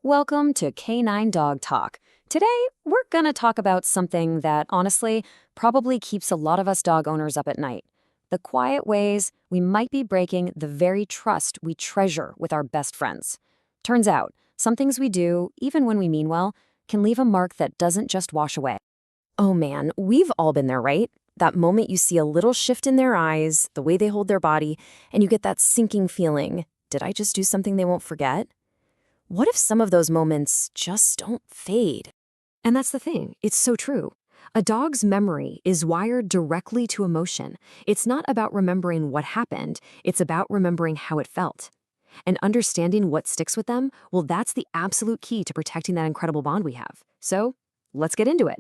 Welcome to Canine Dog Talk. Today, we're gonna talk about something that, honestly, probably keeps a lot of us dog owners up at night. The quiet ways we might be breaking the very trust we treasure with our best friends. Turns out, some things we do, even when we mean well, can leave a mark that doesn't just wash away. Oh man, we've all been there, right? That moment you see a little shift in their eyes, the way they hold their body, and you get that sinking feeling. Did I just do something they won't forget? What if some of those moments just don't fade? And that's the thing, it's so true. A dog's memory is wired directly to emotion. It's not about remembering what happened, it's about remembering how it felt. And understanding what sticks with them, well, that's the absolute key to protecting that incredible bond we have. So, let's get into it.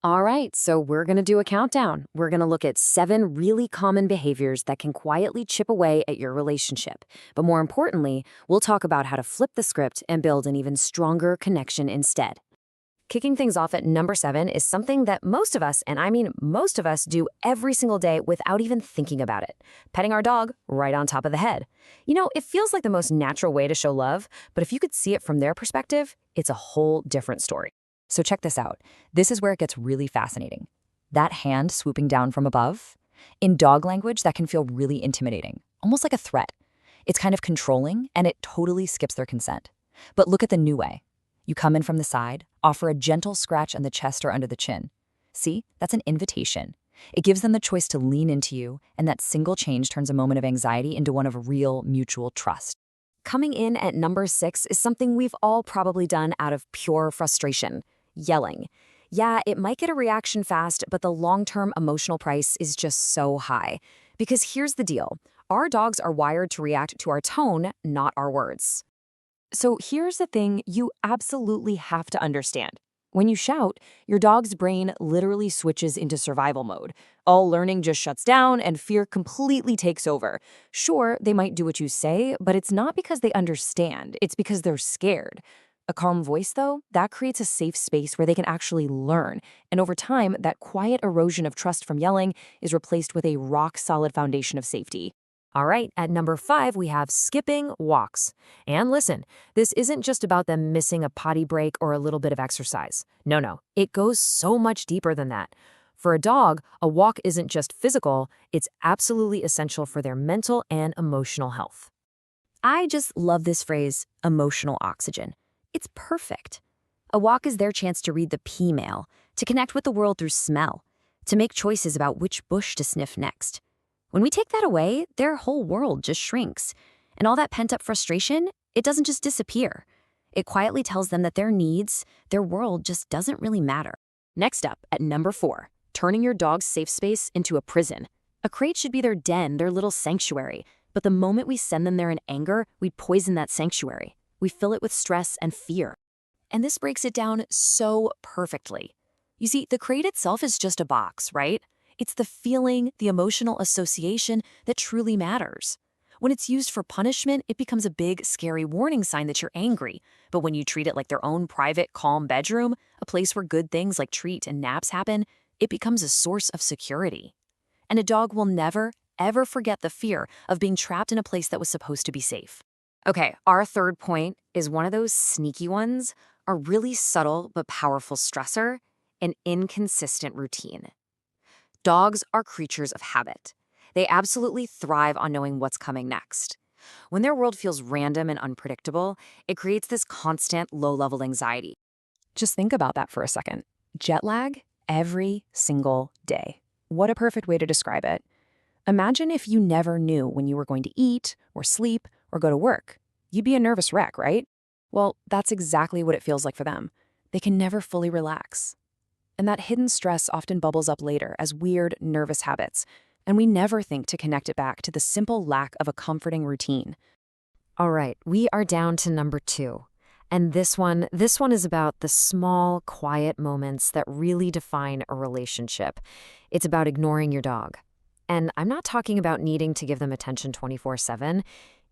All right, so we're going to do a countdown. We're going to look at 7 really common behaviors that can quietly chip away at your relationship. But more importantly, we'll talk about how to flip the script and build an even stronger connection instead. Kicking things off at number 7 is something that most of us, and I mean most of us, do every single day without even thinking about it. Petting our dog right on top of the head. You know, it feels like the most natural way to show love, but if you could see it from their perspective, it's a whole different story. So check this out. This is where it gets really fascinating. That hand swooping down from above, in dog language, that can feel really intimidating, almost like a threat. It's kind of controlling, and it totally skips their consent. But look at the new way. You come in from the side, offer a gentle scratch on the chest or under the chin. See, that's an invitation. It gives them the choice to lean into you, and that single change turns a moment of anxiety into one of real mutual trust. Coming in at number 6 is something we've all probably done out of pure frustration. Yelling. Yeah, it might get a reaction fast, but the long-term emotional price is just so high. Because here's the deal. Our dogs are wired to react to our tone, not our words. So here's the thing you absolutely have to understand. When you shout, your dog's brain literally switches into survival mode. All learning just shuts down and fear completely takes over. Sure, they might do what you say, but it's not because they understand. It's because they're scared. A calm voice, though, that creates a safe space where they can actually learn. And over time, that quiet erosion of trust from yelling is replaced with a rock-solid foundation of safety. All right, at number 5, we have skipping walks. And listen, this isn't just about them missing a potty break or a little bit of exercise. No, it goes so much deeper than that. For a dog, a walk isn't just physical, it's absolutely essential for their mental and emotional health. I just love this phrase, emotional oxygen. It's perfect. A walk is their chance to read the P-mail, to connect with the world through smell, to make choices about which bush to sniff next. When we take that away, their whole world just shrinks. And all that pent-up frustration, it doesn't just disappear. It quietly tells them that their needs, their world just doesn't really matter. Next up, at number 4, turning your dog's safe space into a prison. A crate should be their den, their little sanctuary. But the moment we send them there in anger, we poison that sanctuary. We fill it with stress and fear. And this breaks it down so perfectly. You see, the crate itself is just a box, right? It's the feeling, the emotional association that truly matters. When it's used for punishment, it becomes a big, scary warning sign that you're angry. But when you treat it like their own private, calm bedroom, a place where good things like treat and naps happen, it becomes a source of security. And a dog will never, ever forget the fear of being trapped in a place that was supposed to be safe. Okay, our third point is one of those sneaky ones, a really subtle but powerful stressor, an inconsistent routine. Dogs are creatures of habit. They absolutely thrive on knowing what's coming next. When their world feels random and unpredictable, it creates this constant low-level anxiety. Just think about that for a second. Jet lag every single day. What a perfect way to describe it. Imagine if you never knew when you were going to eat or sleep or go to work. You'd be a nervous wreck, right? Well, that's exactly what it feels like for them. They can never fully relax. And that hidden stress often bubbles up later as weird, nervous habits, and we never think to connect it back to the simple lack of a comforting routine. All right, we are down to number 2. And this one is about the small, quiet moments that really define a relationship. It's about ignoring your dog. And I'm not talking about needing to give them attention 24/7.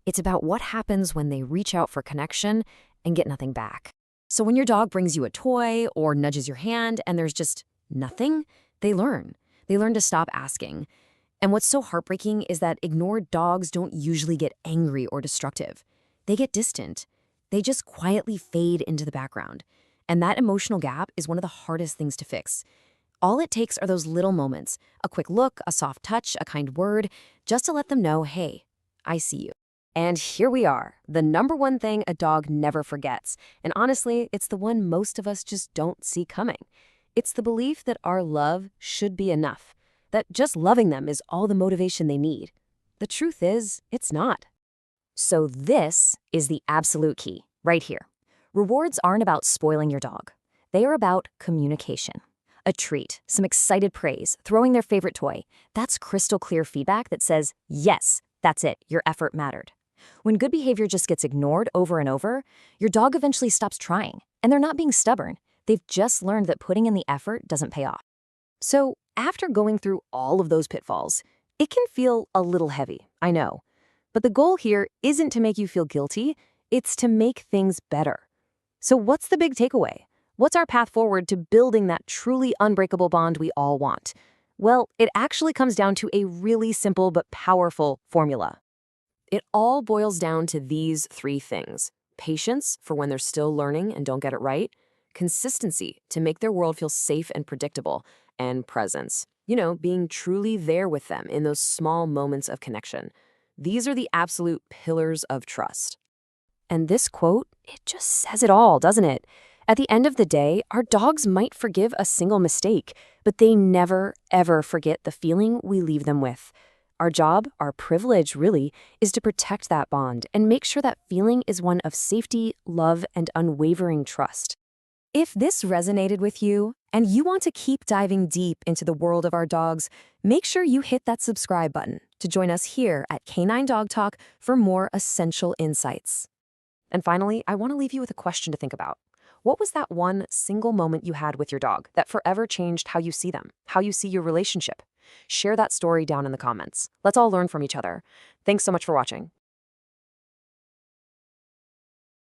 It's about what happens when they reach out for connection and get nothing back. So when your dog brings you a toy or nudges your hand and there's just nothing, they learn. They learn to stop asking. And what's so heartbreaking is that ignored dogs don't usually get angry or destructive. They get distant. They just quietly fade into the background. And that emotional gap is one of the hardest things to fix. All it takes are those little moments, a quick look, a soft touch, a kind word, just to let them know, hey, I see you. And here we are, the number one thing a dog never forgets. And honestly, it's the one most of us just don't see coming. It's the belief that our love should be enough, that just loving them is all the motivation they need. The truth is, it's not. So this is the absolute key, right here. Rewards aren't about spoiling your dog. They are about communication. A treat, some excited praise, throwing their favorite toy. That's crystal clear feedback that says, yes, that's it, your effort mattered. When good behavior just gets ignored over and over, your dog eventually stops trying. And they're not being stubborn. They've just learned that putting in the effort doesn't pay off. So after going through all of those pitfalls, it can feel a little heavy, I know. But the goal here isn't to make you feel guilty, it's to make things better. So what's the big takeaway? What's our path forward to building that truly unbreakable bond we all want? Well, it actually comes down to a really simple but powerful formula. It all boils down to these three things: patience for when they're still learning and don't get it right, consistency to make their world feel safe and predictable, and presence. Being truly there with them in those small moments of connection. These are the absolute pillars of trust. And this quote, it just says it all, doesn't it? At the end of the day, our dogs might forgive a single mistake, but they never, ever forget the feeling we leave them with. Our job, our privilege really, is to protect that bond and make sure that feeling is one of safety, love, and unwavering trust. If this resonated with you and you want to keep diving deep into the world of our dogs, make sure you hit that subscribe button to join us here at Canine Dog Talk for more essential insights. And finally, I want to leave you with a question to think about. What was that one single moment you had with your dog that forever changed how you see them, how you see your relationship? Share that story down in the comments. Let's all learn from each other. Thanks so much for watching.